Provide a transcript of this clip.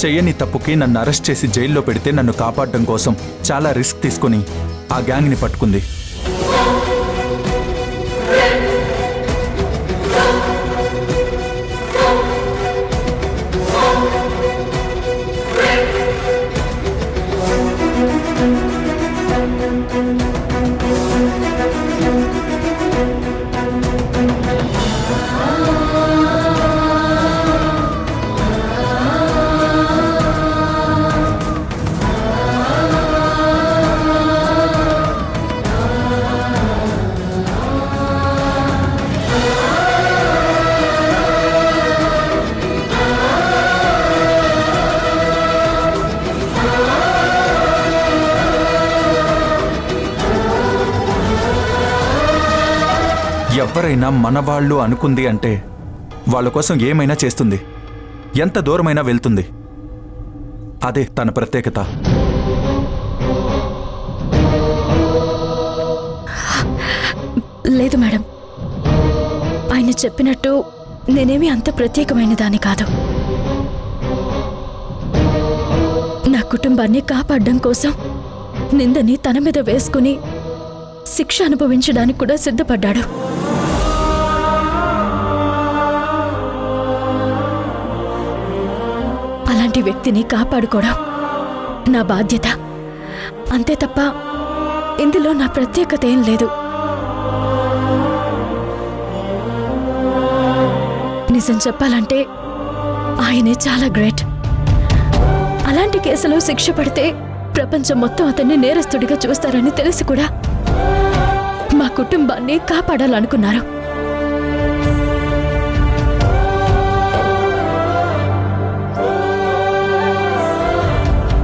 చెయ్యని తప్పుకి నన్ను అరెస్ట్ చేసి జైల్లో పెడితే నన్ను కాపాడడం కోసం చాలా రిస్క్ తీసుకుని ఆ గ్యాంగ్ని పట్టుకుంది. ఎవరైనా మనవాళ్ళు అనుకుంది అంటే వాళ్ళ కోసం ఏమైనా చేస్తుంది, ఎంత దూరమైనా వెళ్తుంది. అదే తన ప్రత్యేకత. లేదు మేడం, ఆయన చెప్పినట్టు నేనేమి అంత ప్రత్యేకమైన దాన్ని కాదు. నా కుటుంబాన్ని కాపాడడం కోసం నిందని తన మీద వేసుకుని శిక్ష అనుభవించడానికి కూడా సిద్ధపడ్డాడు. అలాంటి వ్యక్తిని కాపాడుకోవడం నా బాధ్యత, అంతే తప్ప ఇందులో నా ప్రత్యేకత ఏం లేదు. నిజం చెప్పాలంటే ఆయనే చాలా గ్రేట్. అలాంటి కేసులో శిక్ష పడితే ప్రపంచం మొత్తం అతన్ని నేరస్తుడిగా చూస్తారని తెలిసి కూడా మా కుటుంబాన్ని కాపాడాలనుకున్నారు.